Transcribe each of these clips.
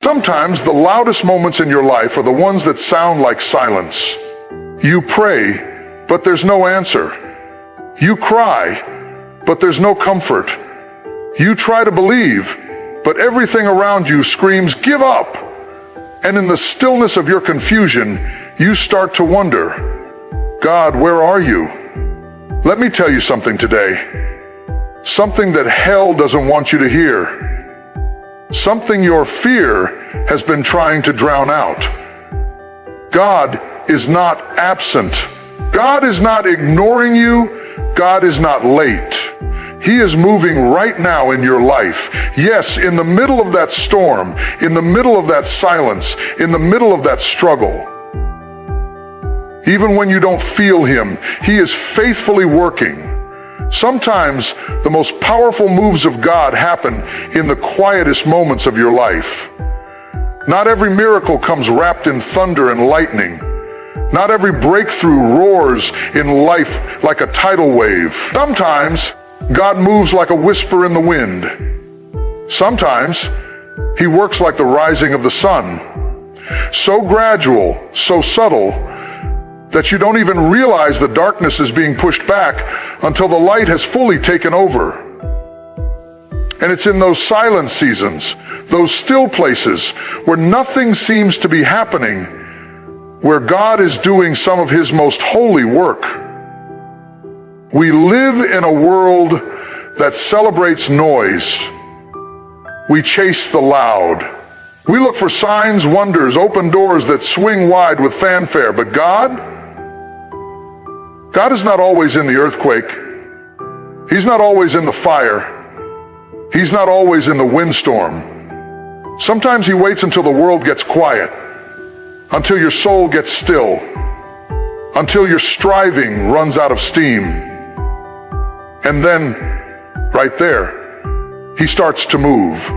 Sometimes the loudest moments in your life are the ones that sound like silence. You pray, but there's no answer. You cry, but there's no comfort. You try to believe, but everything around you screams, "Give up!" And in the stillness of your confusion, you start to wonder, "God, where are you?" Let me tell you something today. Something that hell doesn't want you to hear. Something your fear has been trying to drown out. God is not absent. God is not ignoring you. God is not late. He is moving right now in your life. Yes, in the middle of that storm, in the middle of that silence, in the middle of that struggle. Even when you don't feel Him, He is faithfully working. Sometimes the most powerful moves of God happen in the quietest moments of your life. Not every miracle comes wrapped in thunder and lightning. Not every breakthrough roars in life like a tidal wave. Sometimes God moves like a whisper in the wind. Sometimes He works like the rising of the sun. So gradual, so subtle, that you don't even realize the darkness is being pushed back until the light has fully taken over. And it's in those silent seasons, those still places where nothing seems to be happening, where God is doing some of His most holy work. We live in a world that celebrates noise. We chase the loud. We look for signs, wonders, open doors that swing wide with fanfare. But God is not always in the earthquake. He's not always in the fire. He's not always in the windstorm. Sometimes He waits until the world gets quiet, until your soul gets still, until your striving runs out of steam. And then, right there, He starts to move.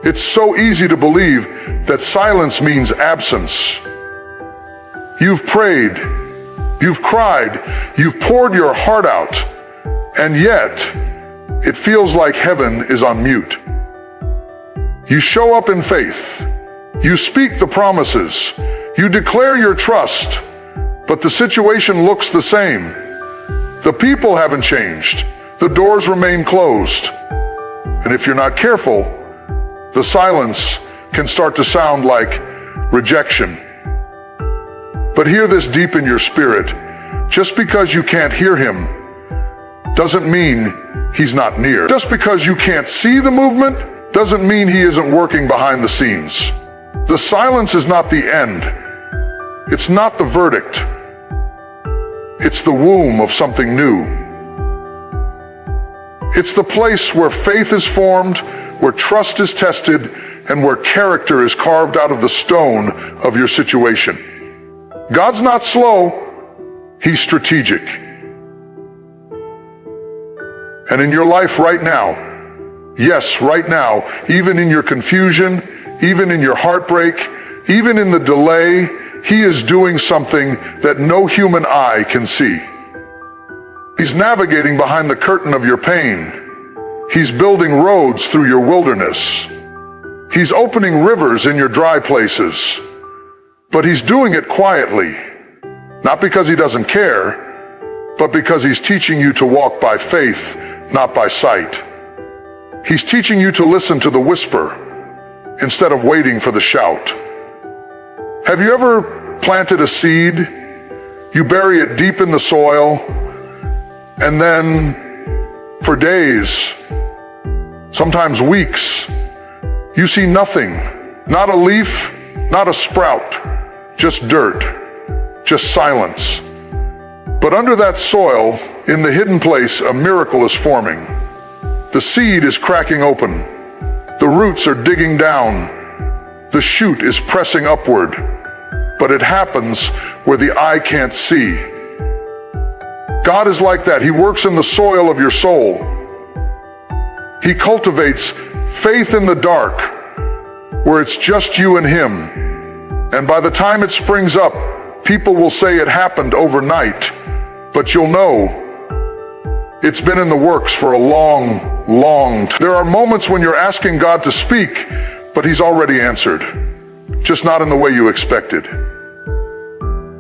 It's so easy to believe that silence means absence. You've prayed, you've cried, you've poured your heart out, and yet it feels like heaven is on mute. You show up in faith, you speak the promises, you declare your trust, but the situation looks the same. The people haven't changed, the doors remain closed, and if you're not careful, the silence can start to sound like rejection. But hear this deep in your spirit. Just because you can't hear Him doesn't mean He's not near. Just because you can't see the movement doesn't mean He isn't working behind the scenes. The silence is not the end. It's not the verdict. It's the womb of something new. It's the place where faith is formed, where trust is tested, and where character is carved out of the stone of your situation. God's not slow, He's strategic. And in your life right now, yes, right now, even in your confusion, even in your heartbreak, even in the delay, He is doing something that no human eye can see. He's navigating behind the curtain of your pain. He's building roads through your wilderness. He's opening rivers in your dry places. But He's doing it quietly, not because He doesn't care, but because He's teaching you to walk by faith, not by sight. He's teaching you to listen to the whisper instead of waiting for the shout. Have you ever planted a seed? You bury it deep in the soil, and then for days, sometimes weeks, you see nothing, not a leaf, not a sprout, just dirt, just silence. But under that soil, in the hidden place, a miracle is forming. The seed is cracking open. The roots are digging down. The shoot is pressing upward. But it happens where the eye can't see. God is like that. He works in the soil of your soul. He cultivates faith in the dark, where it's just you and Him. And by the time it springs up, people will say it happened overnight, but you'll know it's been in the works for a long time. There are moments when you're asking God to speak, but he's already answered, just not in the way you expected.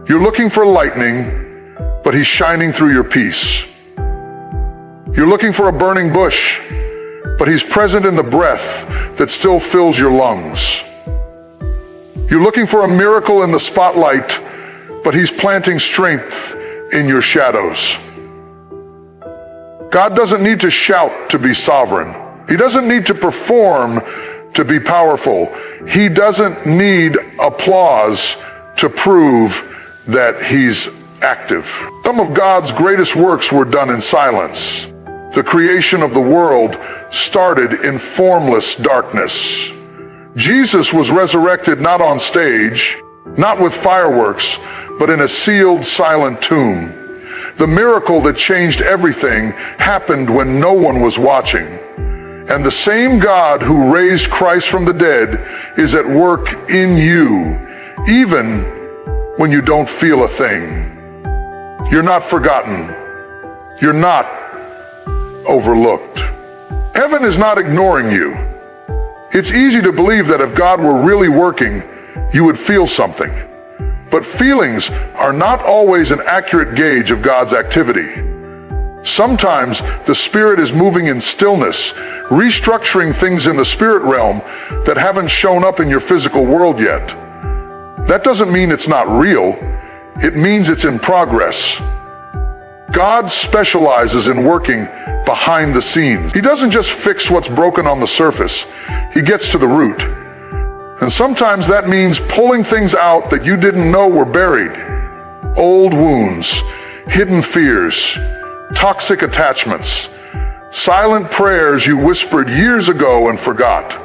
You're looking for lightning, but he's shining through your peace. You're looking for a burning bush, but he's present in the breath that still fills your lungs. You're looking for a miracle in the spotlight, but he's planting strength in your shadows. God doesn't need to shout to be sovereign. He doesn't need to perform to be powerful. He doesn't need applause to prove that he's active. Some of God's greatest works were done in silence. The creation of the world started in formless darkness. Jesus was resurrected not on stage, not with fireworks, but in a sealed, silent tomb. The miracle that changed everything happened when no one was watching. And the same God who raised Christ from the dead is at work in you, even when you don't feel a thing. You're not forgotten. You're not overlooked. Heaven is not ignoring you. It's easy to believe that if God were really working, you would feel something. But feelings are not always an accurate gauge of God's activity. Sometimes the Spirit is moving in stillness, restructuring things in the spirit realm that haven't shown up in your physical world yet. That doesn't mean it's not real. It means it's in progress. God specializes in working behind the scenes. He doesn't just fix what's broken on the surface. He gets to the root. And sometimes that means pulling things out that you didn't know were buried. Old wounds, hidden fears, toxic attachments, silent prayers you whispered years ago and forgot.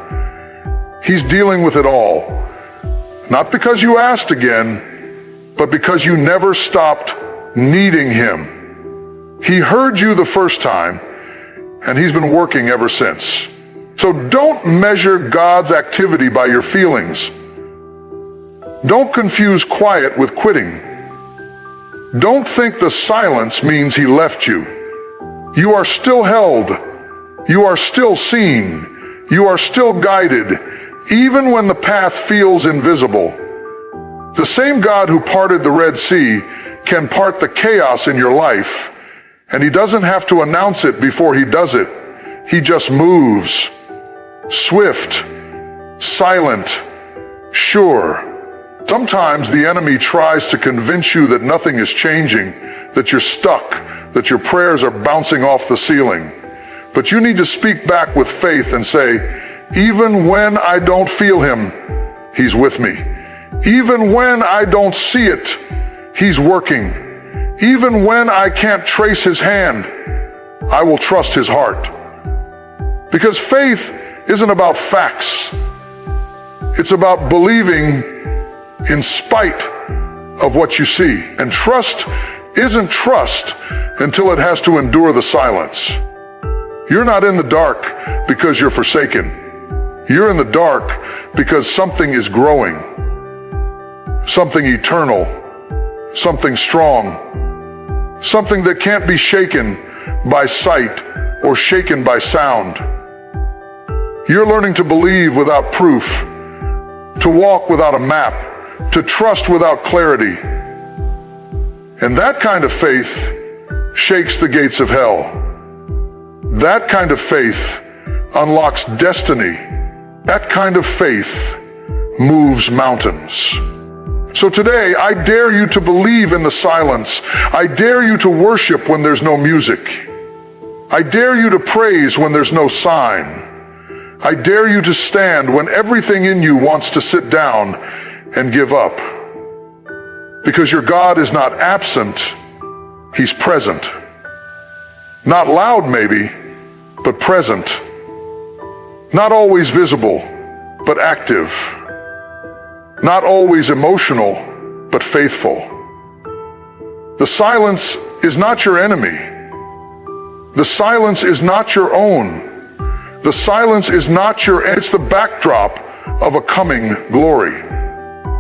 He's dealing with it all. Not because you asked again, but because you never stopped needing him. He heard you the first time, and he's been working ever since. So don't measure God's activity by your feelings. Don't confuse quiet with quitting. Don't think the silence means he left you. You are still held. You are still seen. You are still guided, even when the path feels invisible. The same God who parted the Red Sea can part the chaos in your life, and he doesn't have to announce it before he does it. He just moves. Swift, silent, sure. Sometimes the enemy tries to convince you that nothing is changing, that you're stuck, that your prayers are bouncing off the ceiling. But you need to speak back with faith and say, even when I don't feel him, he's with me. Even when I don't see it, he's working. Even when I can't trace his hand, I will trust his heart. Because faith isn't about facts. It's about believing in spite of what you see. And trust isn't trust until it has to endure the silence. You're not in the dark because you're forsaken. You're in the dark because something is growing. Something eternal. Something strong. Something that can't be shaken by sight or shaken by sound. You're learning to believe without proof, to walk without a map, to trust without clarity. And that kind of faith shakes the gates of hell. That kind of faith unlocks destiny. That kind of faith moves mountains. So today, I dare you to believe in the silence. I dare you to worship when there's no music. I dare you to praise when there's no sign. I dare you to stand when everything in you wants to sit down and give up. Because your God is not absent, he's present. Not loud maybe, but present. Not always visible, but active. Not always emotional, but faithful. The silence is not your enemy. The silence is not your own. The silence is not it's the backdrop of a coming glory.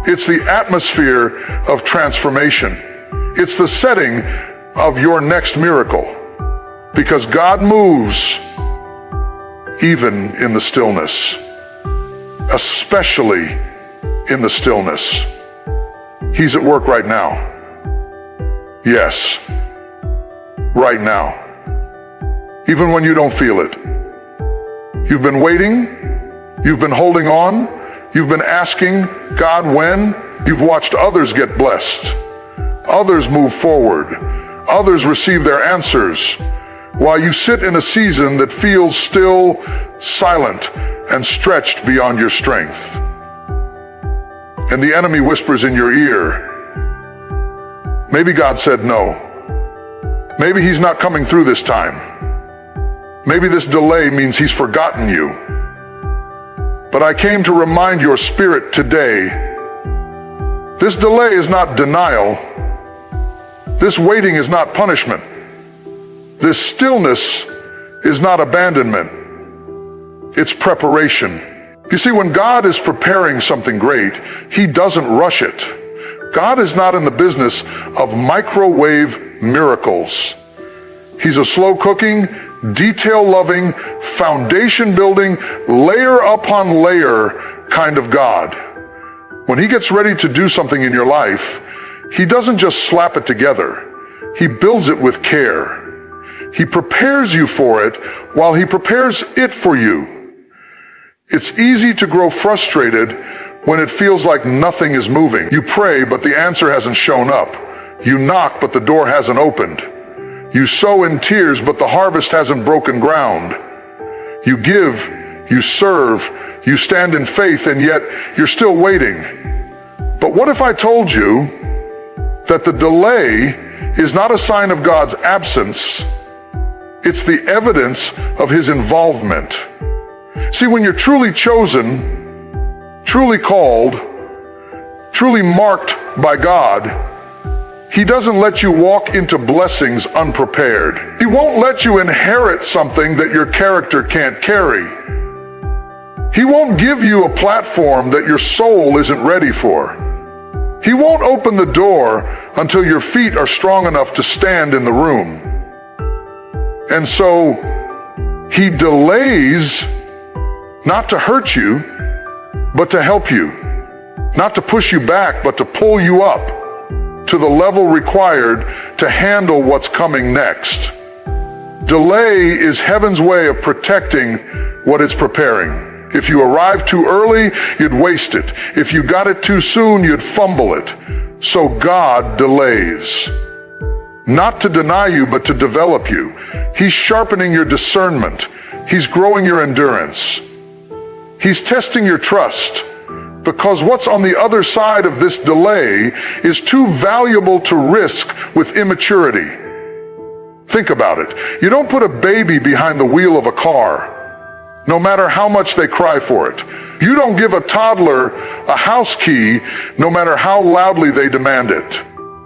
It's the atmosphere of transformation. It's the setting of your next miracle. Because God moves even in the stillness. especially in the stillness. He's at work right now. Yes, right now. Even when you don't feel it. You've been waiting, you've been holding on, you've been asking God when. You've watched others get blessed, others move forward, others receive their answers, while you sit in a season that feels still, silent, and stretched beyond your strength. And the enemy whispers in your ear, maybe God said no. Maybe he's not coming through this time. Maybe this delay means he's forgotten you. But I came to remind your spirit today, this delay is not denial. This waiting is not punishment. This stillness is not abandonment. It's preparation. You see, when God is preparing something great, he doesn't rush it. God is not in the business of microwave miracles. He's a slow-cooking, detail-loving, foundation-building, layer upon layer kind of God. When he gets ready to do something in your life, he doesn't just slap it together. He builds it with care. He prepares you for it while he prepares it for you. It's easy to grow frustrated when it feels like nothing is moving. You pray, but the answer hasn't shown up. You knock, but the door hasn't opened. You sow in tears, but the harvest hasn't broken ground. You give, you serve, you stand in faith, and yet you're still waiting. But what if I told you that the delay is not a sign of God's absence? It's the evidence of his involvement. See, when you're truly chosen, truly called, truly marked by God, he doesn't let you walk into blessings unprepared. He won't let you inherit something that your character can't carry. He won't give you a platform that your soul isn't ready for. He won't open the door until your feet are strong enough to stand in the room. And so he delays not to hurt you, but to help you. Not to push you back, but to pull you up to the level required to handle what's coming next. Delay is heaven's way of protecting what it's preparing. If you arrived too early, you'd waste it. If you got it too soon, you'd fumble it. So God delays. Not to deny you, but to develop you. He's sharpening your discernment. He's growing your endurance. He's testing your trust, because what's on the other side of this delay is too valuable to risk with immaturity. Think about it. You don't put a baby behind the wheel of a car, no matter how much they cry for it. You don't give a toddler a house key, no matter how loudly they demand it.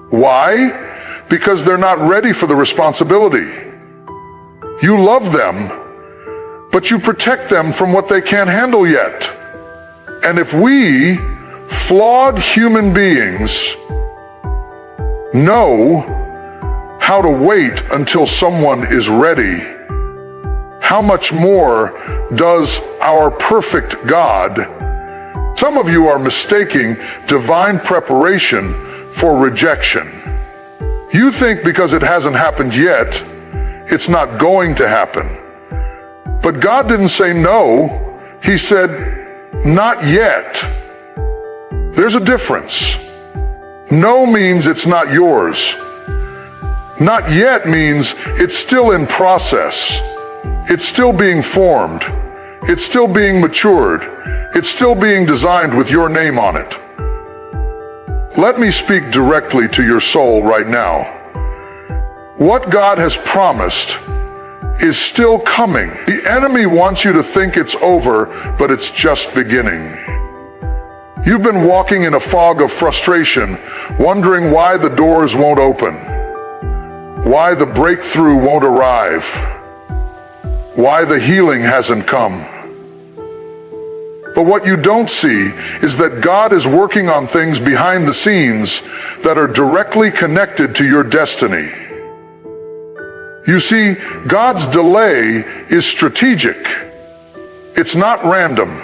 Why? Because they're not ready for the responsibility. You love them, but you protect them from what they can't handle yet. And if we, flawed human beings, know how to wait until someone is ready, how much more does our perfect God? Some of you are mistaking divine preparation for rejection. You think because it hasn't happened yet, it's not going to happen. But God didn't say no. He said, not yet. There's a difference. No means it's not yours. Not yet means it's still in process. It's still being formed. It's still being matured. It's still being designed with your name on it. Let me speak directly to your soul right now. What God has promised is still coming. The enemy wants you to think it's over, but it's just beginning. You've been walking in a fog of frustration, wondering why the doors won't open, why the breakthrough won't arrive, why the healing hasn't come. But what you don't see is that God is working on things behind the scenes that are directly connected to your destiny. You see, God's delay is strategic. It's not random.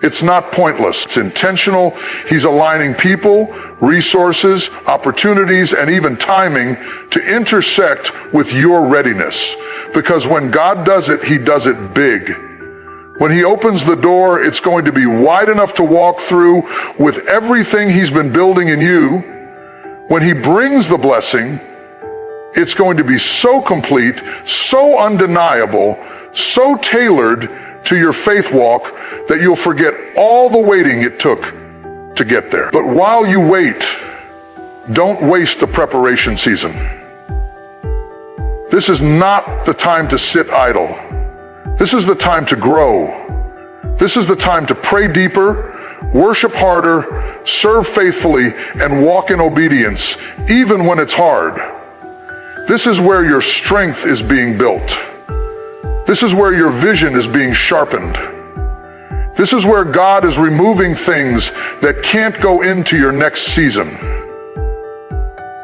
It's not pointless. It's intentional. He's aligning people, resources, opportunities, and even timing to intersect with your readiness. Because when God does it, he does it big. When he opens the door, it's going to be wide enough to walk through with everything he's been building in you. When he brings the blessing, it's going to be so complete, so undeniable, so tailored to your faith walk that you'll forget all the waiting it took to get there. But while you wait, don't waste the preparation season. This is not the time to sit idle. This is the time to grow. This is the time to pray deeper, worship harder, serve faithfully, and walk in obedience, even when it's hard. This is where your strength is being built. This is where your vision is being sharpened. This is where God is removing things that can't go into your next season.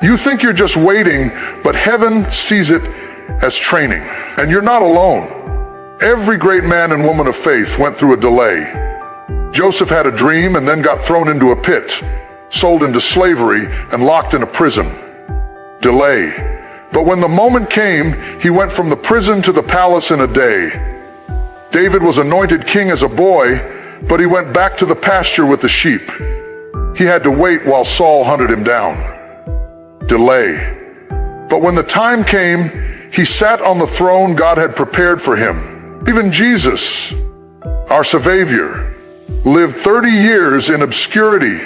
You think you're just waiting, but heaven sees it as training. And you're not alone. Every great man and woman of faith went through a delay. Joseph had a dream and then got thrown into a pit, sold into slavery, and locked in a prison. Delay. But when the moment came, he went from the prison to the palace in a day. David was anointed king as a boy, but he went back to the pasture with the sheep. He had to wait while Saul hunted him down. Delay. But when the time came, he sat on the throne God had prepared for him. Even Jesus, our Savior, lived 30 years in obscurity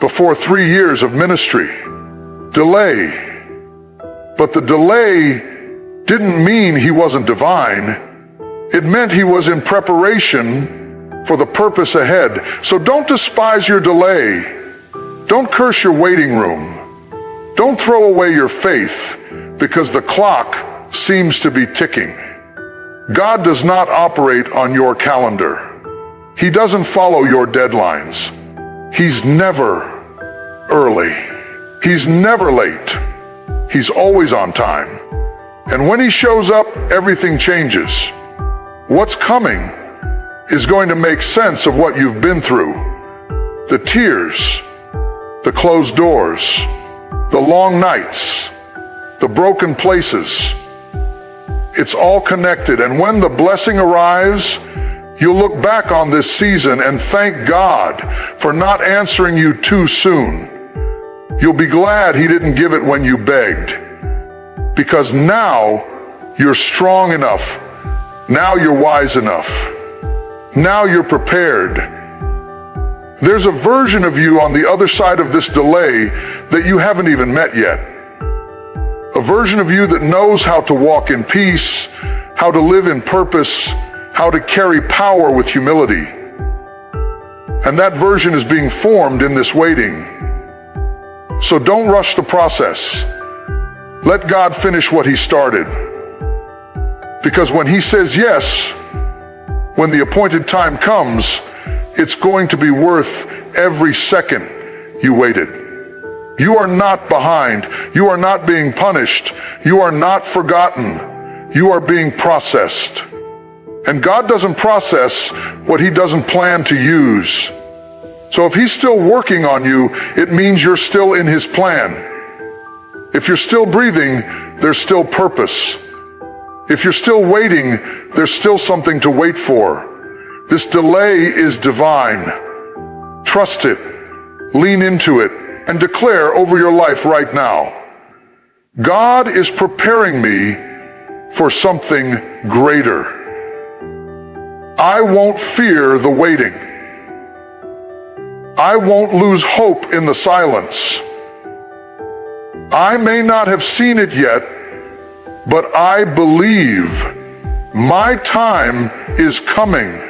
before 3 years of ministry. Delay. But the delay didn't mean he wasn't divine. It meant he was in preparation for the purpose ahead. So don't despise your delay. Don't curse your waiting room. Don't throw away your faith because the clock seems to be ticking. God does not operate on your calendar. He doesn't follow your deadlines. He's never early. He's never late. He's always on time. And when he shows up, everything changes. What's coming is going to make sense of what you've been through. The tears, the closed doors, the long nights, the broken places. It's all connected. And when the blessing arrives, you'll look back on this season and thank God for not answering you too soon. You'll be glad he didn't give it when you begged, because now you're strong enough. Now you're wise enough. Now you're prepared. There's a version of you on the other side of this delay that you haven't even met yet. A version of you that knows how to walk in peace, how to live in purpose, how to carry power with humility. And that version is being formed in this waiting. So don't rush the process. Let God finish what he started. Because when he says yes, when the appointed time comes, it's going to be worth every second you waited. You are not behind. You are not being punished. You are not forgotten. You are being processed. And God doesn't process what he doesn't plan to use. So if he's still working on you, it means you're still in his plan. If you're still breathing, there's still purpose. If you're still waiting, there's still something to wait for. This delay is divine. Trust it, lean into it, and declare over your life right now, God is preparing me for something greater. I won't fear the waiting. I won't lose hope in the silence. I may not have seen it yet, but I believe my time is coming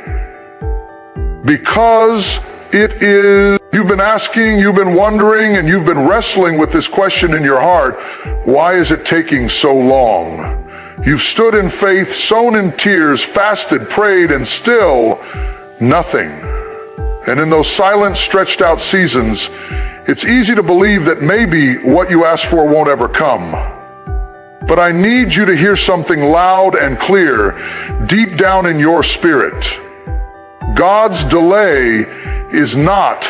because it is. You've been asking, you've been wondering, and you've been wrestling with this question in your heart. Why is it taking so long? You've stood in faith, sown in tears, fasted, prayed, and still nothing. And in those silent, stretched out seasons, it's easy to believe that maybe what you asked for won't ever come. But I need you to hear something loud and clear deep down in your spirit. God's delay is not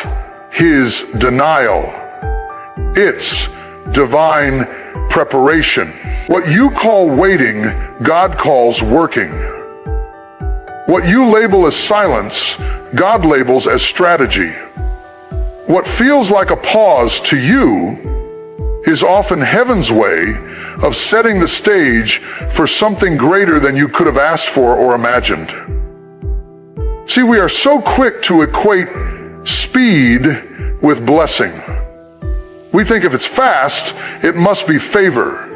his denial. It's divine preparation. What you call waiting, God calls working. What you label as silence, God labels as strategy. What feels like a pause to you is often heaven's way of setting the stage for something greater than you could have asked for or imagined. See, we are so quick to equate speed with blessing. We think if it's fast, it must be favor.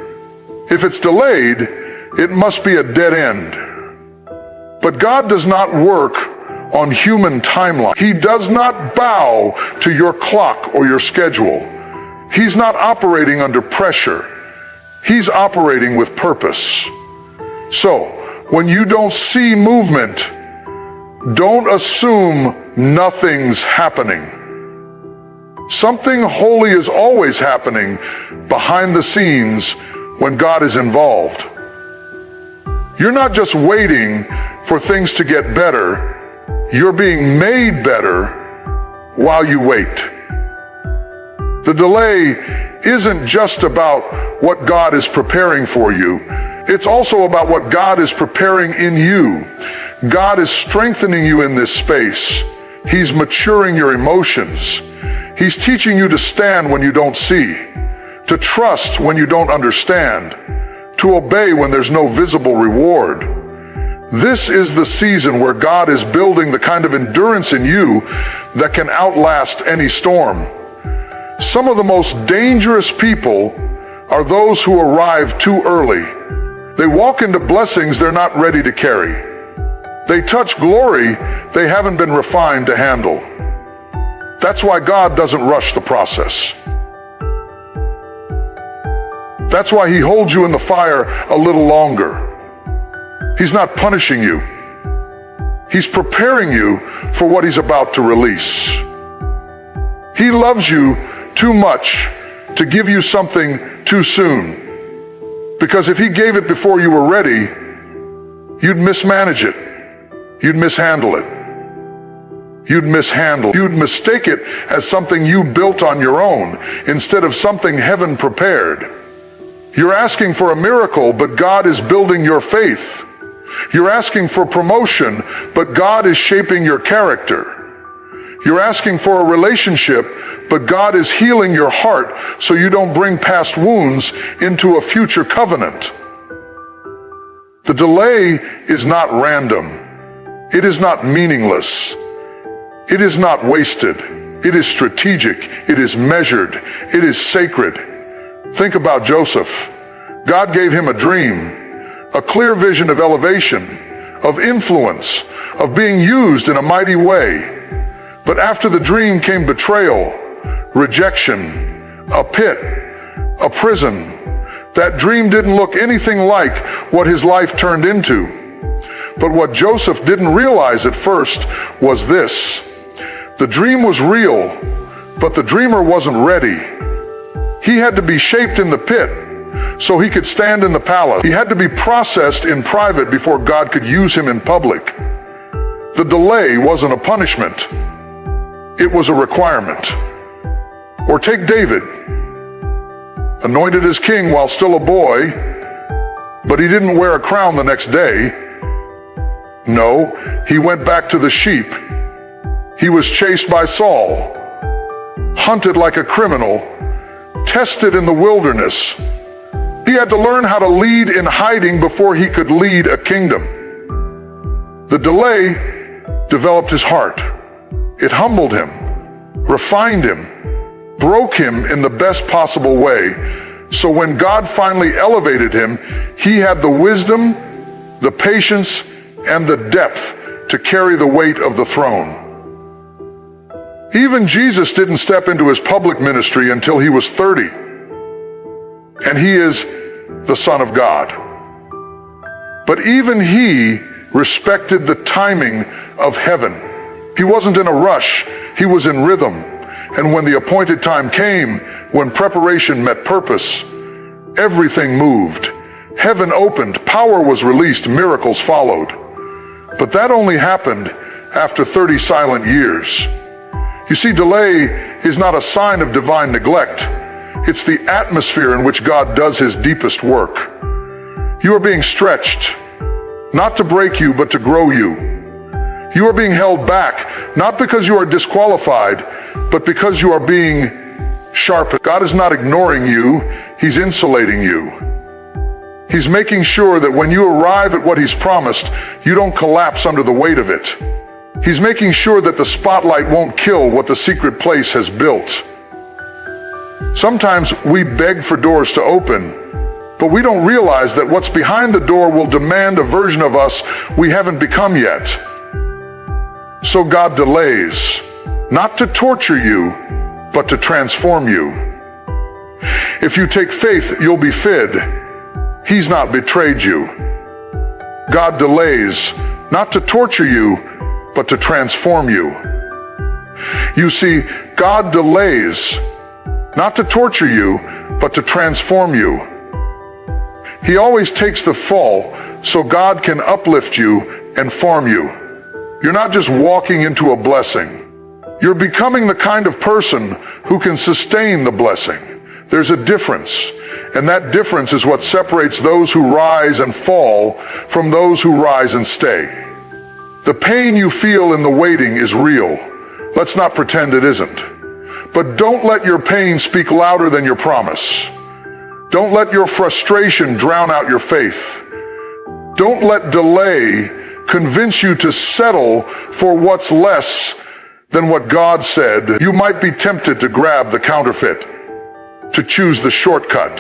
If it's delayed, it must be a dead end. But God does not work on human timeline. He does not bow to your clock or your schedule. He's not operating under pressure. He's operating with purpose. So, when you don't see movement, don't assume nothing's happening. Something holy is always happening behind the scenes when God is involved. You're not just waiting for things to get better. You're being made better while you wait. The delay isn't just about what God is preparing for you. It's also about what God is preparing in you. God is strengthening you in this space. He's maturing your emotions. He's teaching you to stand when you don't see, to trust when you don't understand, to obey when there's no visible reward. This is the season where God is building the kind of endurance in you that can outlast any storm. Some of the most dangerous people are those who arrive too early. They walk into blessings they're not ready to carry. They touch glory they haven't been refined to handle. That's why God doesn't rush the process. That's why he holds you in the fire a little longer. He's not punishing you. He's preparing you for what he's about to release. He loves you too much to give you something too soon. Because if he gave it before you were ready, you'd mismanage it. You'd mishandle it. You'd mistake it as something you built on your own instead of something heaven prepared. You're asking for a miracle, but God is building your faith. You're asking for promotion, but God is shaping your character. You're asking for a relationship, but God is healing your heart so you don't bring past wounds into a future covenant. The delay is not random. It is not meaningless. It is not wasted. It is strategic. It is measured. It is sacred. Think about Joseph. God gave him a dream, a clear vision of elevation, of influence, of being used in a mighty way. But after the dream came betrayal, rejection, a pit, a prison. That dream didn't look anything like what his life turned into. But what Joseph didn't realize at first was this. The dream was real, but the dreamer wasn't ready. He had to be shaped in the pit so he could stand in the palace. He had to be processed in private before God could use him in public. The delay wasn't a punishment. It was a requirement. Or take David, anointed as king while still a boy, but he didn't wear a crown the next day. No, he went back to the sheep. He was chased by Saul, hunted like a criminal, tested in the wilderness. He had to learn how to lead in hiding before he could lead a kingdom. The delay developed his heart. It humbled him, refined him, broke him in the best possible way. So when God finally elevated him, he had the wisdom, the patience, and the depth to carry the weight of the throne. Even Jesus didn't step into his public ministry until he was 30. And he is the Son of God. But even he respected the timing of heaven. He wasn't in a rush, he was in rhythm. And when the appointed time came, when preparation met purpose, everything moved. Heaven opened, power was released, miracles followed. But that only happened after 30 silent years. You see, delay is not a sign of divine neglect. It's the atmosphere in which God does his deepest work. You are being stretched, not to break you, but to grow you. You are being held back, not because you are disqualified, but because you are being sharpened. God is not ignoring you, he's insulating you. He's making sure that when you arrive at what he's promised, you don't collapse under the weight of it. He's making sure that the spotlight won't kill what the secret place has built. Sometimes we beg for doors to open, but we don't realize that what's behind the door will demand a version of us we haven't become yet. So God delays, not to torture you, but to transform you. If you take faith, you'll be fed. He's not betrayed you. God delays, not to torture you, but to transform you. You see, God delays, not to torture you, but to transform you. He always takes the fall so God can uplift you and form you. You're not just walking into a blessing. You're becoming the kind of person who can sustain the blessing. There's a difference, and that difference is what separates those who rise and fall from those who rise and stay. The pain you feel in the waiting is real. Let's not pretend it isn't. But don't let your pain speak louder than your promise. Don't let your frustration drown out your faith. Don't let delay convince you to settle for what's less than what God said. You might be tempted to grab the counterfeit, to choose the shortcut,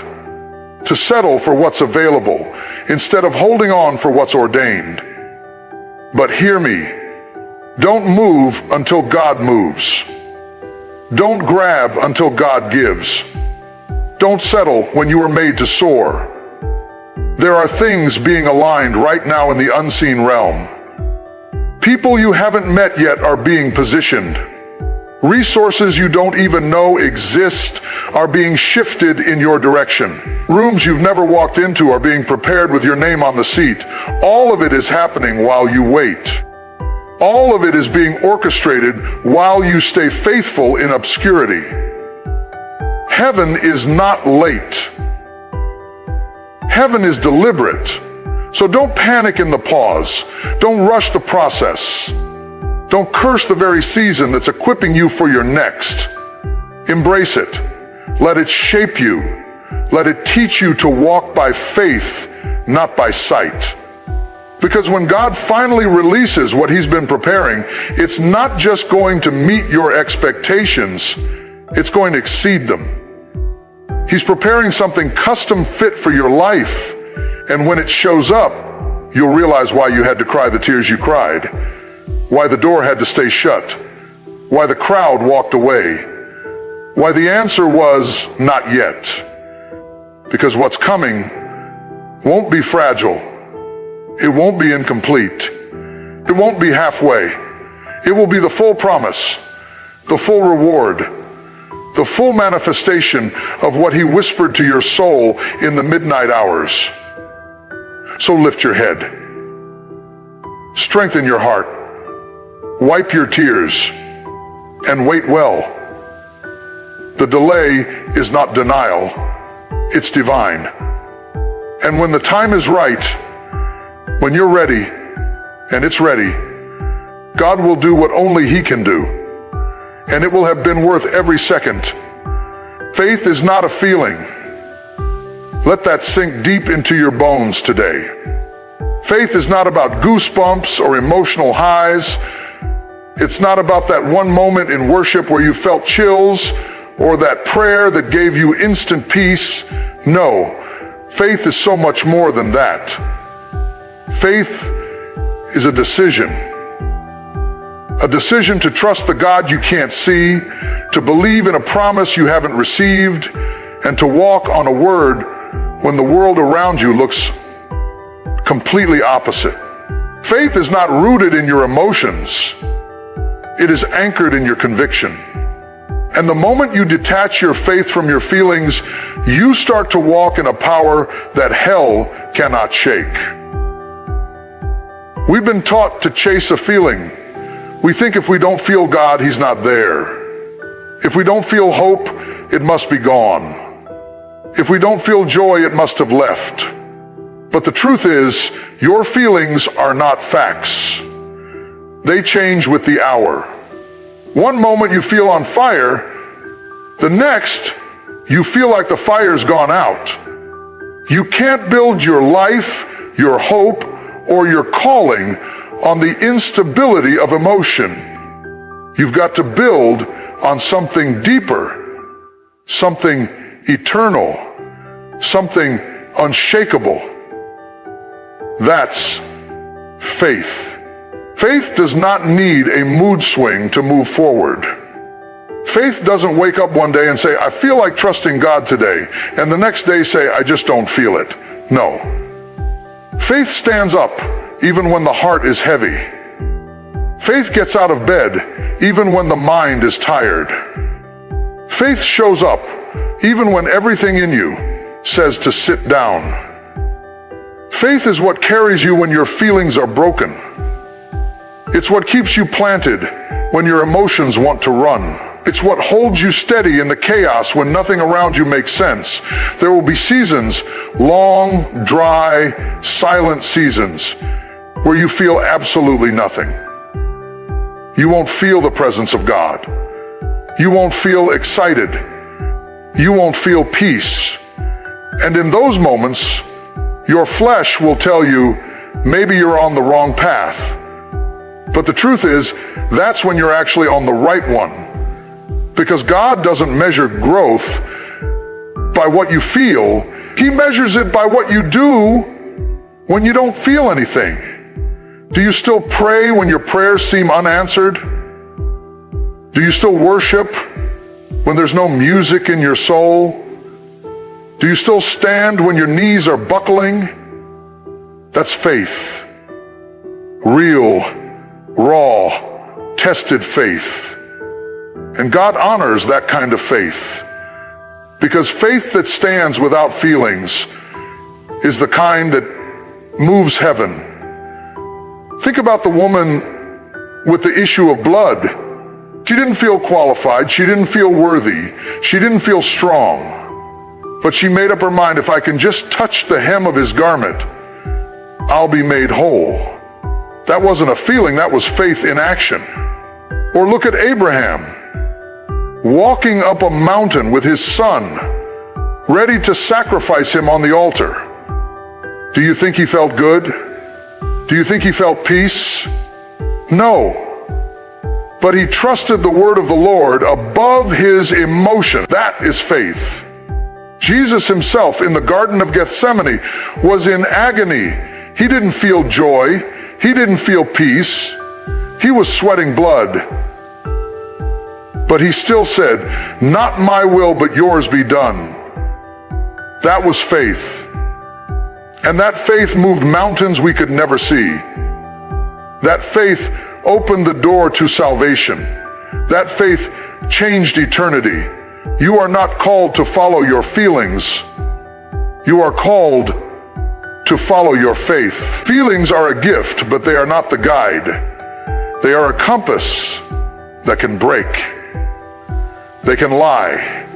to settle for what's available instead of holding on for what's ordained. But hear me, don't move until God moves. Don't grab until God gives. Don't settle when you were made to soar. There are things being aligned right now in the unseen realm. People you haven't met yet are being positioned. Resources you don't even know exist are being shifted in your direction. Rooms you've never walked into are being prepared with your name on the seat. All of it is happening while you wait. All of it is being orchestrated while you stay faithful in obscurity. Heaven is not late. Heaven is deliberate. So don't panic in the pause. Don't rush the process. Don't curse the very season that's equipping you for your next. Embrace it. Let it shape you. Let it teach you to walk by faith, not by sight. Because when God finally releases what he's been preparing, it's not just going to meet your expectations, it's going to exceed them. He's preparing something custom fit for your life, and when it shows up, you'll realize why you had to cry the tears you cried, why the door had to stay shut, why the crowd walked away, why the answer was not yet. Because what's coming won't be fragile. It won't be incomplete. It won't be halfway. It will be the full promise, the full reward, the full manifestation of what he whispered to your soul in the midnight hours. So lift your head. Strengthen your heart. Wipe your tears and wait well. The delay is not denial, it's divine. And when the time is right, when you're ready and it's ready, God will do what only he can do, and it will have been worth every second. Faith is not a feeling. Let that sink deep into your bones today. Faith is not about goosebumps or emotional highs. It's not about that one moment in worship where you felt chills or that prayer that gave you instant peace. No, faith is so much more than that. Faith is a decision to trust the God you can't see, to believe in a promise you haven't received, and to walk on a word when the world around you looks completely opposite. Faith is not rooted in your emotions. It is anchored in your conviction. And the moment you detach your faith from your feelings, you start to walk in a power that hell cannot shake. We've been taught to chase a feeling, We think if we don't feel God, he's not there. If we don't feel hope, it must be gone. If we don't feel joy, it must have left. But the truth is, your feelings are not facts. They change with the hour. One moment you feel on fire, the next you feel like the fire's gone out. You can't build your life, your hope, or your calling on the instability of emotion. You've got to build on something deeper, something eternal, something unshakable. That's faith. Faith does not need a mood swing to move forward. Faith doesn't wake up one day and say, I feel like trusting God today, and the next day say, I just don't feel it. No. Faith stands up even when the heart is heavy. Faith gets out of bed even when the mind is tired. Faith shows up even when everything in you says to sit down. Faith is what carries you when your feelings are broken. It's what keeps you planted when your emotions want to run. It's what holds you steady in the chaos when nothing around you makes sense. There will be seasons, long, dry, silent seasons, where you feel absolutely nothing. You won't feel the presence of God. You won't feel excited. You won't feel peace. And in those moments, your flesh will tell you, maybe you're on the wrong path. But the truth is, that's when you're actually on the right one. Because God doesn't measure growth by what you feel. He measures it by what you do when you don't feel anything. Do you still pray when your prayers seem unanswered? Do you still worship when there's no music in your soul? Do you still stand when your knees are buckling? That's faith. Real, raw, tested faith. And God honors that kind of faith, because faith that stands without feelings is the kind that moves heaven. Think about the woman with the issue of blood. She didn't feel qualified. She didn't feel worthy. She didn't feel strong. But she made up her mind, if I can just touch the hem of his garment, I'll be made whole. That wasn't a feeling, that was faith in action. Or look at Abraham, walking up a mountain with his son, ready to sacrifice him on the altar. Do you think he felt good? Do you think he felt peace? No. But he trusted the word of the Lord above his emotion. That is faith. Jesus himself in the Garden of Gethsemane was in agony. He didn't feel joy. He didn't feel peace. He was sweating blood. But he still said, not my will, but yours be done. That was faith. And that faith moved mountains we could never see. That faith opened the door to salvation. That faith changed eternity. You are not called to follow your feelings. You are called to follow your faith. Feelings are a gift, but they are not the guide. They are a compass that can break. They can lie.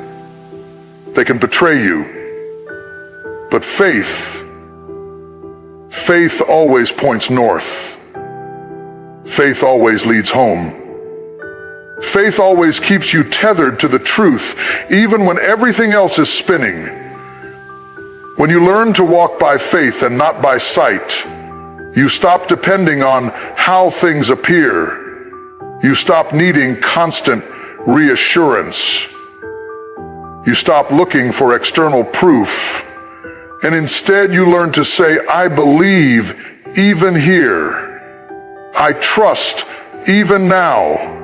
They can betray you. But faith always points north. Faith always leads home. Faith always keeps you tethered to the truth, even when everything else is spinning. When you learn to walk by faith and not by sight, you stop depending on how things appear. You stop needing constant reassurance. You stop looking for external proof, and instead you learn to say, I believe even here. I trust even now.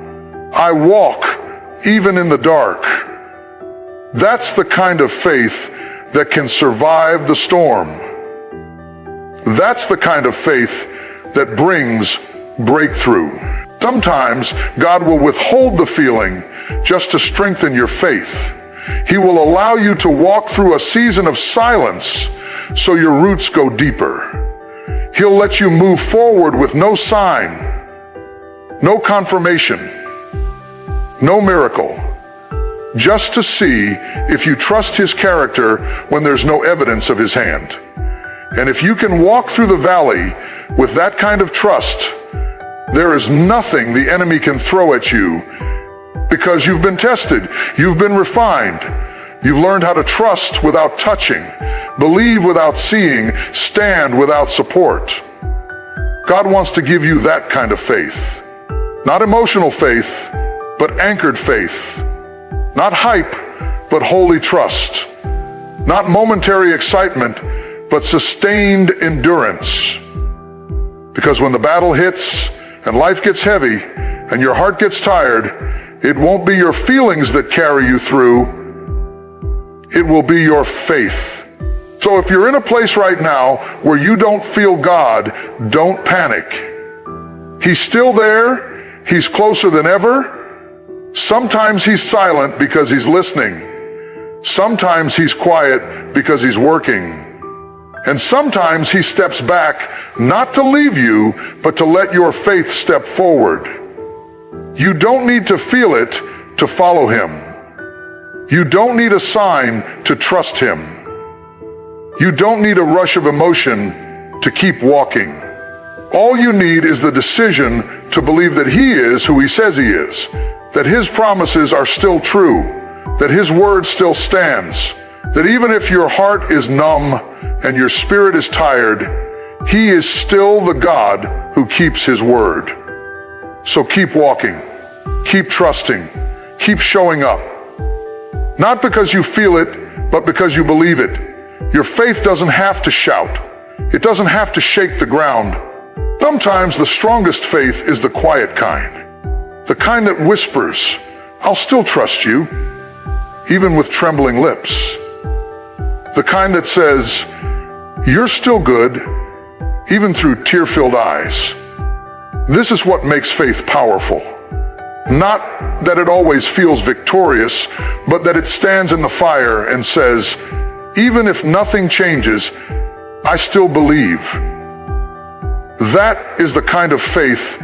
I walk even in the dark. That's the kind of faith that can survive the storm. That's the kind of faith that brings breakthrough. Sometimes God will withhold the feeling just to strengthen your faith. He will allow you to walk through a season of silence so your roots go deeper. He'll let you move forward with no sign, no confirmation, no miracle, just to see if you trust his character when there's no evidence of his hand. And if you can walk through the valley with that kind of trust, there is nothing the enemy can throw at you, because you've been tested, you've been refined, you've learned how to trust without touching, believe without seeing, stand without support. God wants to give you that kind of faith. Not emotional faith, but anchored faith. Not hype, but holy trust. Not momentary excitement, but sustained endurance. Because when the battle hits and life gets heavy and your heart gets tired, it won't be your feelings that carry you through. It will be your faith. So if you're in a place right now where you don't feel God, don't panic. He's still there. He's closer than ever. Sometimes he's silent because he's listening. Sometimes he's quiet because he's working. And sometimes he steps back, not to leave you, but to let your faith step forward. You don't need to feel it to follow him. You don't need a sign to trust him. You don't need a rush of emotion to keep walking. All you need is the decision to believe that he is who he says he is, that his promises are still true, that his word still stands, that even if your heart is numb and your spirit is tired, he is still the God who keeps his word. So keep walking, keep trusting, keep showing up. Not because you feel it, but because you believe it. Your faith doesn't have to shout. It doesn't have to shake the ground. Sometimes the strongest faith is the quiet kind. The kind that whispers, "I'll still trust you," even with trembling lips. The kind that says, "You're still good," even through tear-filled eyes. This is what makes faith powerful. Not that it always feels victorious, but that it stands in the fire and says, "Even if nothing changes, I still believe." That is the kind of faith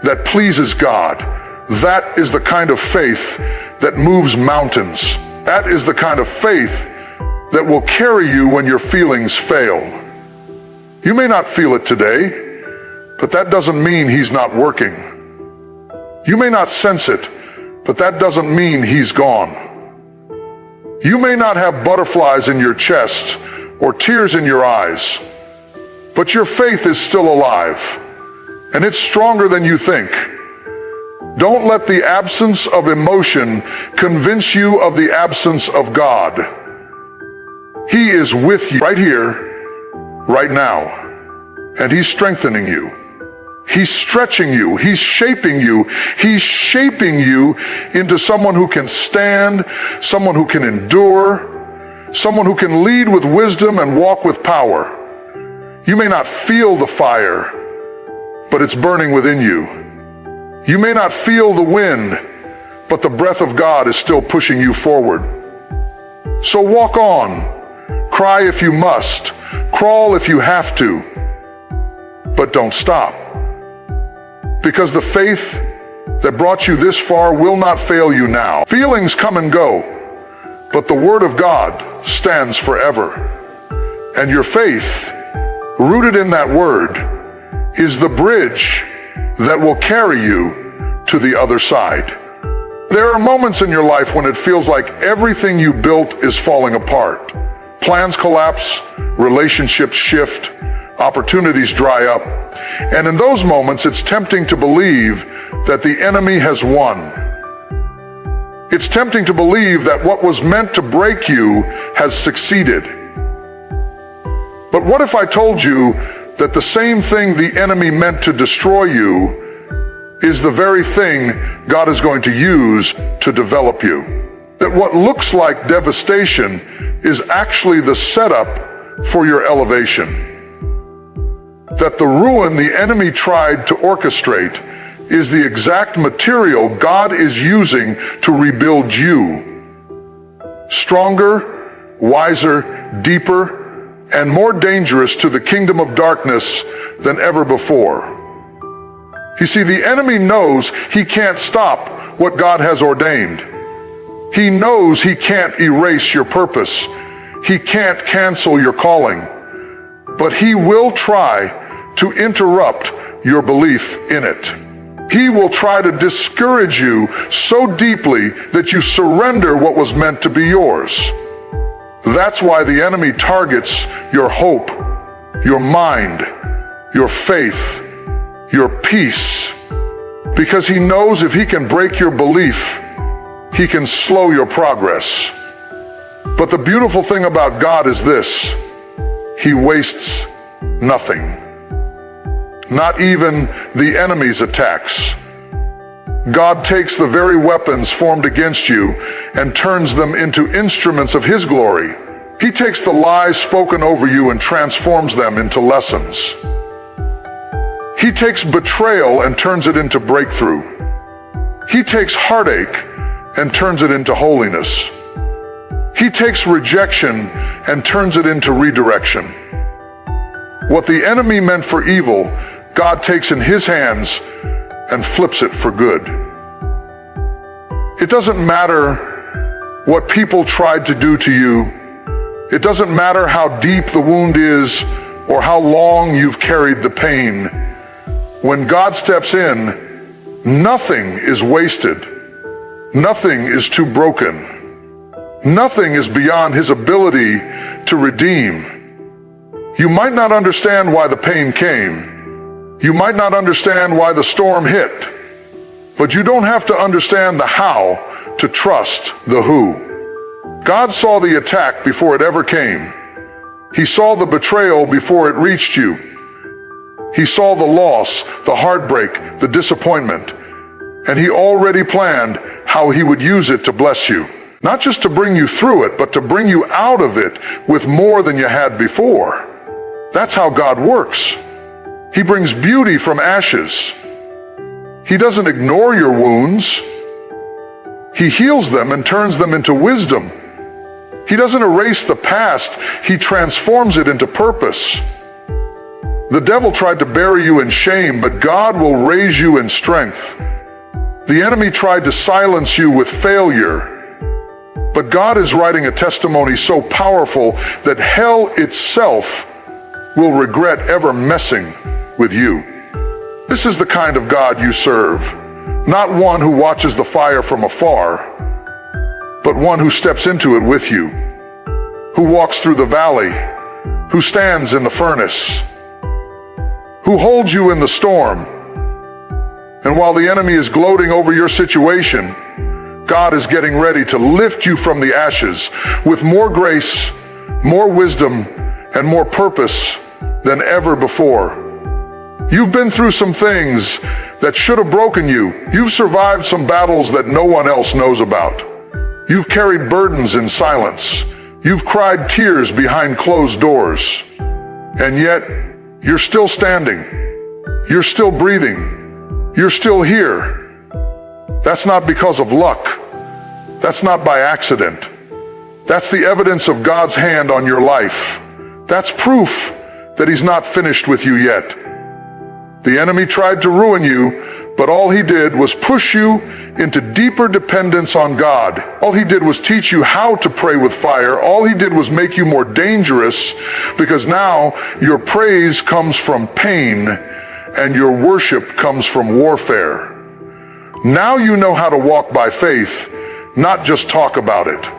that pleases God. That is the kind of faith that moves mountains. That is the kind of faith that will carry you when your feelings fail. You may not feel it today, but that doesn't mean he's not working. You may not sense it, but that doesn't mean he's gone. You may not have butterflies in your chest or tears in your eyes, but your faith is still alive, and it's stronger than you think. Don't let the absence of emotion convince you of the absence of God. He is with you right here, right now, and he's strengthening you. He's stretching you. He's shaping you. He's shaping you into someone who can stand, someone who can endure, someone who can lead with wisdom and walk with power. You may not feel the fire, but it's burning within you. You may not feel the wind, but the breath of God is still pushing you forward. So walk on. Cry if you must. Crawl if you have to. But don't stop. Because the faith that brought you this far will not fail you now. Feelings come and go, but the word of God stands forever. And your faith, rooted in that word, is the bridge that will carry you to the other side. There are moments in your life when it feels like everything you built is falling apart. Plans collapse, relationships shift, opportunities dry up. And in those moments, it's tempting to believe that the enemy has won. It's tempting to believe that what was meant to break you has succeeded. But what if I told you that the same thing the enemy meant to destroy you is the very thing God is going to use to develop you? That what looks like devastation is actually the setup for your elevation. That the ruin the enemy tried to orchestrate is the exact material God is using to rebuild you. Stronger, wiser, deeper, and more dangerous to the kingdom of darkness than ever before. You see, the enemy knows he can't stop what God has ordained. He knows he can't erase your purpose. He can't cancel your calling. But he will try to interrupt your belief in it. He will try to discourage you so deeply that you surrender what was meant to be yours. That's why the enemy targets your hope, your mind, your faith, your peace, because he knows if he can break your belief, he can slow your progress. But the beautiful thing about God is this: he wastes nothing. Not even the enemy's attacks. God takes the very weapons formed against you and turns them into instruments of his glory. He takes the lies spoken over you and transforms them into lessons. He takes betrayal and turns it into breakthrough. He takes heartache and turns it into holiness. He takes rejection and turns it into redirection. What the enemy meant for evil, God takes in his hands and flips it for good. It doesn't matter what people tried to do to you. It doesn't matter how deep the wound is or how long you've carried the pain. When God steps in, nothing is wasted. Nothing is too broken. Nothing is beyond his ability to redeem. You might not understand why the pain came. You might not understand why the storm hit, but you don't have to understand the how to trust the who. God saw the attack before it ever came. He saw the betrayal before it reached you. He saw the loss, the heartbreak, the disappointment, and he already planned how he would use it to bless you. Not just to bring you through it, but to bring you out of it with more than you had before. That's how God works. He brings beauty from ashes. He doesn't ignore your wounds. He heals them and turns them into wisdom. He doesn't erase the past. He transforms it into purpose. The devil tried to bury you in shame, but God will raise you in strength. The enemy tried to silence you with failure, but God is writing a testimony so powerful that hell itself will regret ever messing with you. This is the kind of God you serve, not one who watches the fire from afar, but one who steps into it with you, who walks through the valley, who stands in the furnace, who holds you in the storm. And while the enemy is gloating over your situation, God is getting ready to lift you from the ashes with more grace, more wisdom, and more purpose than ever before. You've been through some things that should have broken you. You've survived some battles that no one else knows about. You've carried burdens in silence. You've cried tears behind closed doors. And yet, you're still standing. You're still breathing. You're still here. That's not because of luck. That's not by accident. That's the evidence of God's hand on your life. That's proof that he's not finished with you yet. The enemy tried to ruin you, but all he did was push you into deeper dependence on God. All he did was teach you how to pray with fire. All he did was make you more dangerous, because now your praise comes from pain and your worship comes from warfare. Now you know how to walk by faith, not just talk about it.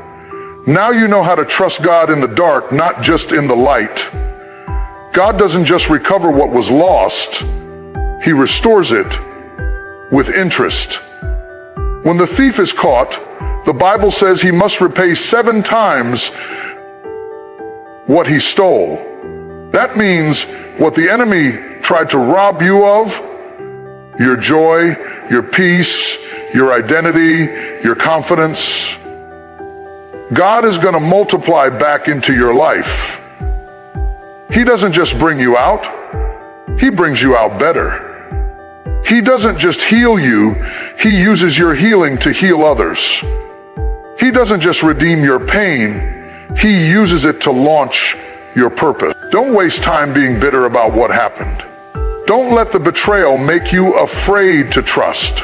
Now you know how to trust God in the dark, not just in the light. God doesn't just recover what was lost. He restores it with interest. When the thief is caught, the Bible says he must repay 7 times what he stole. That means what the enemy tried to rob you of, your joy, your peace, your identity, your confidence, God is going to multiply back into your life. He doesn't just bring you out, he brings you out better. He doesn't just heal you, he uses your healing to heal others. He doesn't just redeem your pain, he uses it to launch your purpose. Don't waste time being bitter about what happened. Don't let the betrayal make you afraid to trust.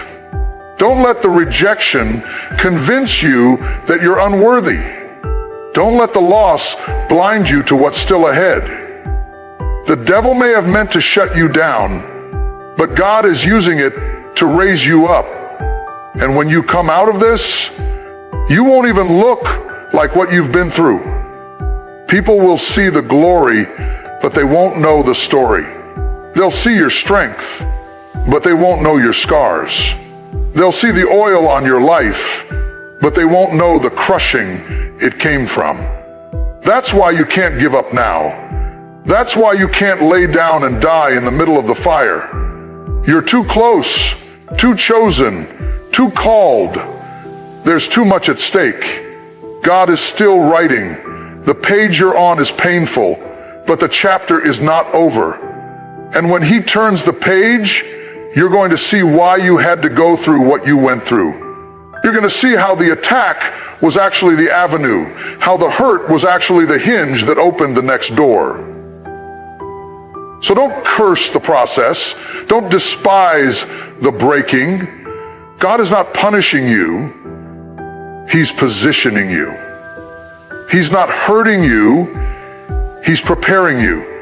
Don't let the rejection convince you that you're unworthy. Don't let the loss blind you to what's still ahead. The devil may have meant to shut you down, but God is using it to raise you up. And when you come out of this, you won't even look like what you've been through. People will see the glory, but they won't know the story. They'll see your strength, but they won't know your scars. They'll see the oil on your life, but they won't know the crushing it came from. That's why you can't give up now. That's why you can't lay down and die in the middle of the fire. You're too close, too chosen, too called. There's too much at stake. God is still writing. The page you're on is painful, but the chapter is not over. And when He turns the page, you're going to see why you had to go through what you went through. You're going to see how the attack was actually the avenue, how the hurt was actually the hinge that opened the next door. So don't curse the process. Don't despise the breaking. God is not punishing you. He's positioning you. He's not hurting you. He's preparing you.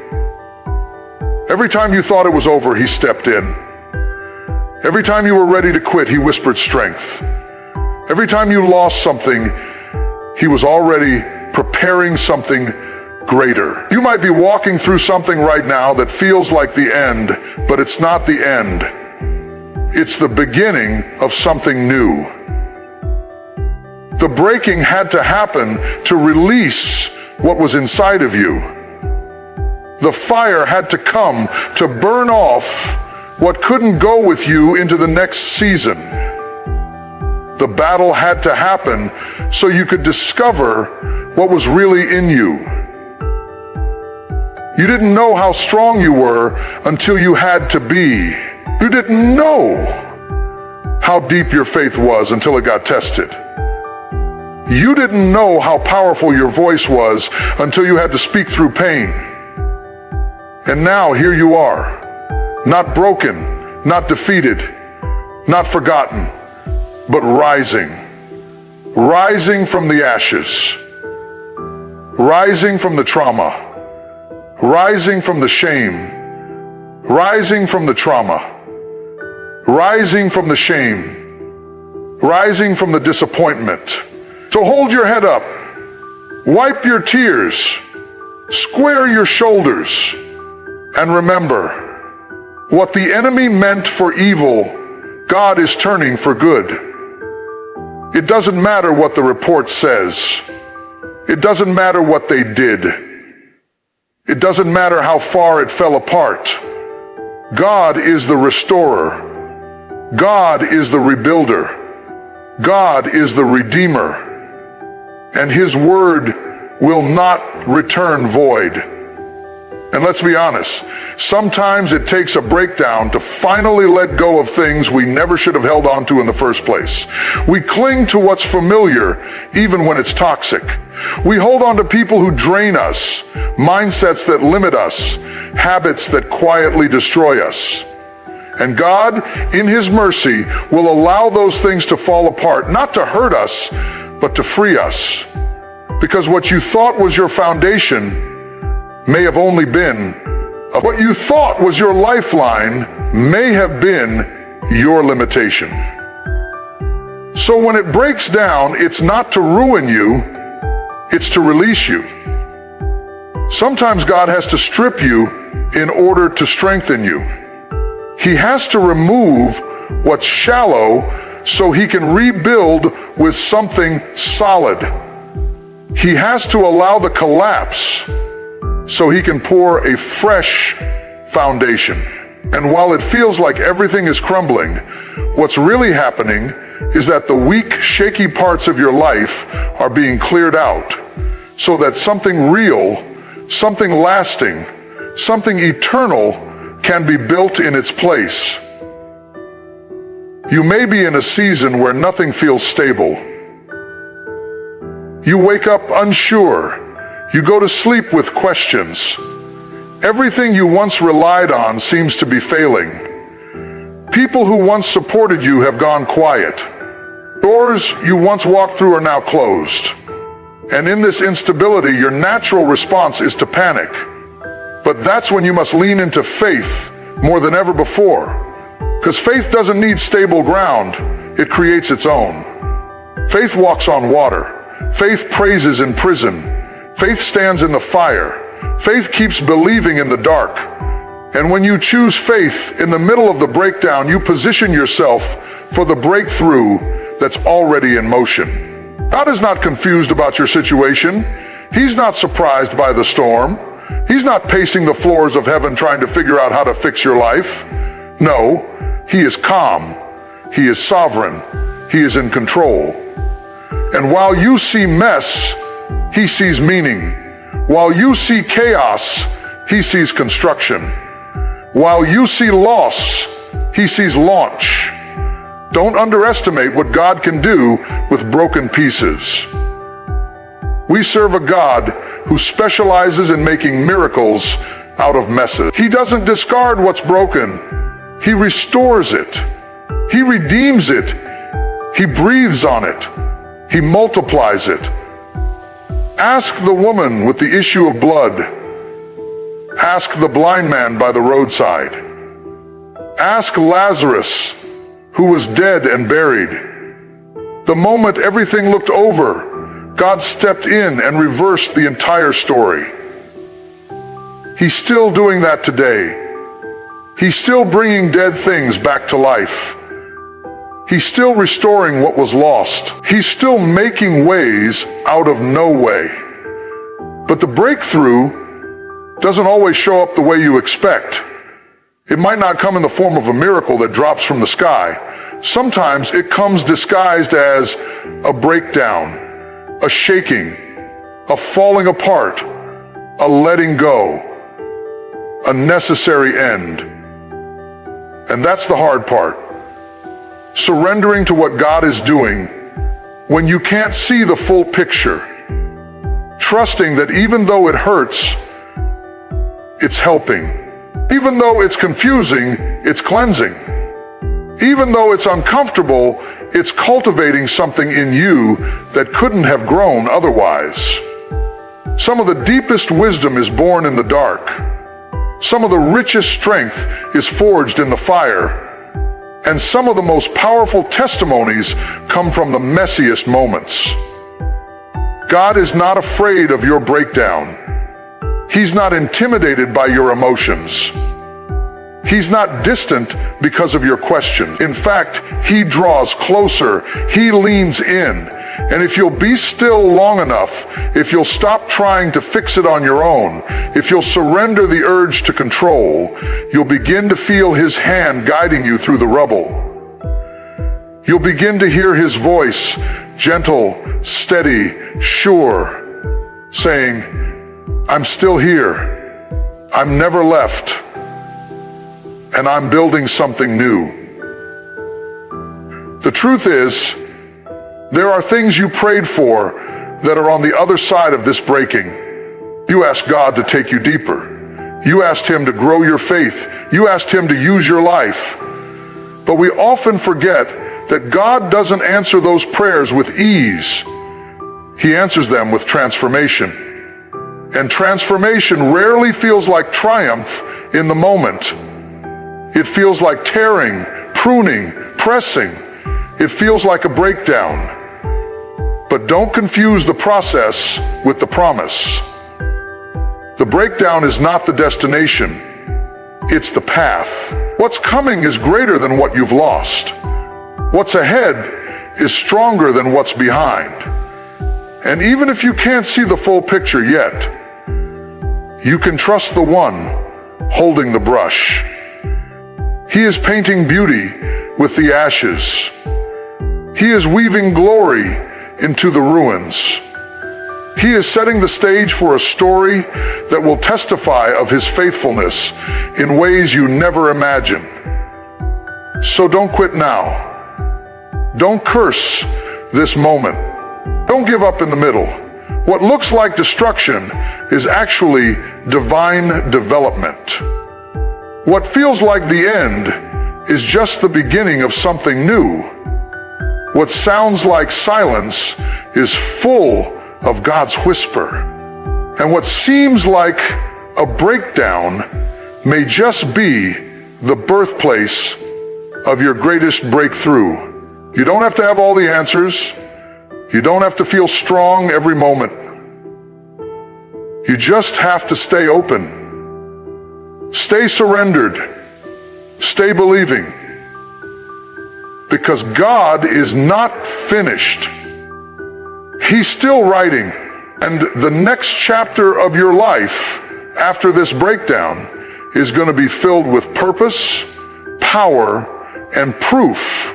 Every time you thought it was over, He stepped in. Every time you were ready to quit, He whispered strength. Every time you lost something, He was already preparing something greater. You might be walking through something right now that feels like the end, but it's not the end. It's the beginning of something new. The breaking had to happen to release what was inside of you. The fire had to come to burn off what couldn't go with you into the next season. The battle had to happen so you could discover what was really in you. You didn't know how strong you were until you had to be. You didn't know how deep your faith was until it got tested. You didn't know how powerful your voice was until you had to speak through pain. And now here you are, not broken, not defeated, not forgotten, but rising from the ashes, rising from the trauma, rising from the shame, rising from the trauma, rising from the shame, rising from the disappointment. So hold your head up, wipe your tears, square your shoulders, and remember, what the enemy meant for evil, God is turning for good. It doesn't matter what the report says. It doesn't matter what they did. It doesn't matter how far it fell apart. God is the restorer. God is the rebuilder. God is the redeemer. And His word will not return void. And let's be honest, sometimes it takes a breakdown to finally let go of things we never should have held on to in the first place. We cling to what's familiar, even when it's toxic. We hold on to people who drain us, mindsets that limit us, habits that quietly destroy us. And God, in His mercy, will allow those things to fall apart, not to hurt us, but to free us. Because what you thought was your foundation may have only been, what you thought was your lifeline may have been your limitation. So when it breaks down, it's not to ruin you, it's to release you. Sometimes God has to strip you in order to strengthen you. He has to remove what's shallow so He can rebuild with something solid. He has to allow the collapse so He can pour a fresh foundation. And while it feels like everything is crumbling, what's really happening is that the weak, shaky parts of your life are being cleared out so that something real, something lasting, something eternal can be built in its place. You may be in a season where nothing feels stable. You wake up unsure. You go to sleep with questions. Everything you once relied on seems to be failing. People who once supported you have gone quiet. Doors you once walked through are now closed. And in this instability, your natural response is to panic. But that's when you must lean into faith more than ever before. Because faith doesn't need stable ground, it creates its own. Faith walks on water. Faith praises in prison. Faith stands in the fire. Faith keeps believing in the dark. And when you choose faith in the middle of the breakdown, you position yourself for the breakthrough that's already in motion. God is not confused about your situation. He's not surprised by the storm. He's not pacing the floors of heaven trying to figure out how to fix your life. No, He is calm. He is sovereign. He is in control. And while you see mess, He sees meaning. While you see chaos, He sees construction. While you see loss, He sees launch. Don't underestimate what God can do with broken pieces. We serve a God who specializes in making miracles out of messes. He doesn't discard what's broken. He restores it. He redeems it. He breathes on it. He multiplies it. Ask the woman with the issue of blood. Ask the blind man by the roadside. Ask Lazarus, who was dead and buried. The moment everything looked over, God stepped in and reversed the entire story. He's still doing that today. He's still bringing dead things back to life. He's still restoring what was lost. He's still making ways out of no way. But the breakthrough doesn't always show up the way you expect. It might not come in the form of a miracle that drops from the sky. Sometimes it comes disguised as a breakdown, a shaking, a falling apart, a letting go, a necessary end. And that's the hard part. Surrendering to what God is doing when you can't see the full picture. Trusting that even though it hurts, it's helping. Even though it's confusing, it's cleansing. Even though it's uncomfortable, it's cultivating something in you that couldn't have grown otherwise. Some of the deepest wisdom is born in the dark. Some of the richest strength is forged in the fire. And some of the most powerful testimonies come from the messiest moments. God is not afraid of your breakdown. He's not intimidated by your emotions. He's not distant because of your question. In fact, He draws closer. He leans in. And if you'll be still long enough, if you'll stop trying to fix it on your own, if you'll surrender the urge to control, you'll begin to feel His hand guiding you through the rubble. You'll begin to hear His voice, gentle, steady, sure, saying, "I'm still here. I'm never left. And I'm building something new." The truth is, there are things you prayed for that are on the other side of this breaking. You asked God to take you deeper. You asked Him to grow your faith. You asked Him to use your life. But we often forget that God doesn't answer those prayers with ease. He answers them with transformation. And transformation rarely feels like triumph in the moment. It feels like tearing, pruning, pressing. It feels like a breakdown. But don't confuse the process with the promise. The breakdown is not the destination. It's the path. What's coming is greater than what you've lost. What's ahead is stronger than what's behind. And even if you can't see the full picture yet, you can trust the one holding the brush. He is painting beauty with the ashes. He is weaving glory into the ruins. He is setting the stage for a story that will testify of His faithfulness in ways you never imagined. So don't quit now. Don't curse this moment. Don't give up in the middle. What looks like destruction is actually divine development. What feels like the end is just the beginning of something new. What sounds like silence is full of God's whisper. And what seems like a breakdown may just be the birthplace of your greatest breakthrough. You don't have to have all the answers. You don't have to feel strong every moment. You just have to stay open. Stay surrendered. Stay believing. Because God is not finished. He's still writing. And the next chapter of your life after this breakdown is going to be filled with purpose, power, and proof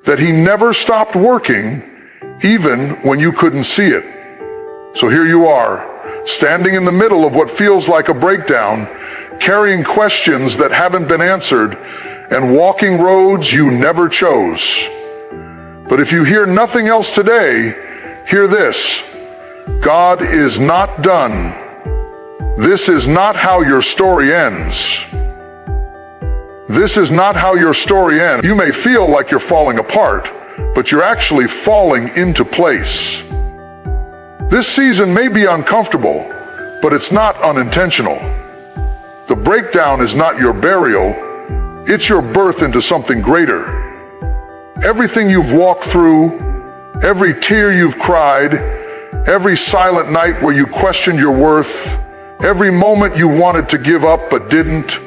that He never stopped working even when you couldn't see it. So here you are, standing in the middle of what feels like a breakdown, carrying questions that haven't been answered, and walking roads you never chose. But if you hear nothing else today, hear this: God is not done. This is not how your story ends. This is not how your story ends. You may feel like you're falling apart, but you're actually falling into place. This season may be uncomfortable, but it's not unintentional. The breakdown is not your burial, it's your birth into something greater. Everything you've walked through, every tear you've cried, every silent night where you questioned your worth, every moment you wanted to give up but didn't,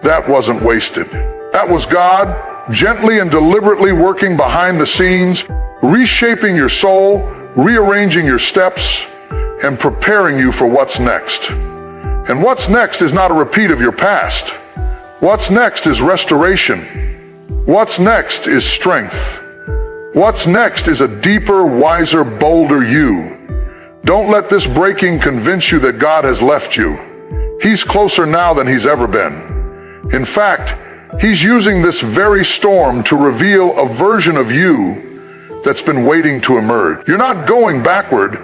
that wasn't wasted. That was God gently and deliberately working behind the scenes, reshaping your soul, rearranging your steps, and preparing you for what's next. And what's next is not a repeat of your past. What's next is restoration. What's next is strength. What's next is a deeper, wiser, bolder you. Don't let this breaking convince you that God has left you. He's closer now than He's ever been. In fact, He's using this very storm to reveal a version of you that's been waiting to emerge. You're not going backward.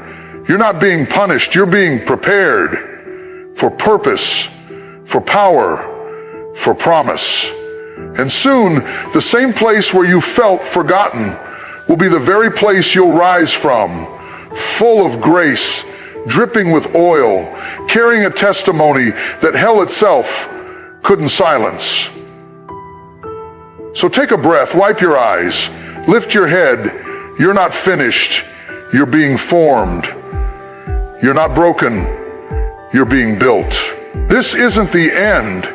You're not being punished. You're being prepared for purpose, for power, for promise. And soon, the same place where you felt forgotten will be the very place you'll rise from, full of grace, dripping with oil, carrying a testimony that hell itself couldn't silence. So take a breath, wipe your eyes, lift your head. You're not finished, you're being formed. You're not broken, you're being built. This isn't the end,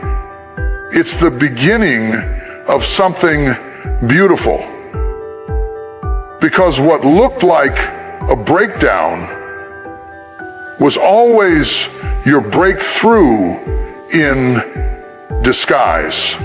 it's the beginning of something beautiful. Because what looked like a breakdown was always your breakthrough in disguise.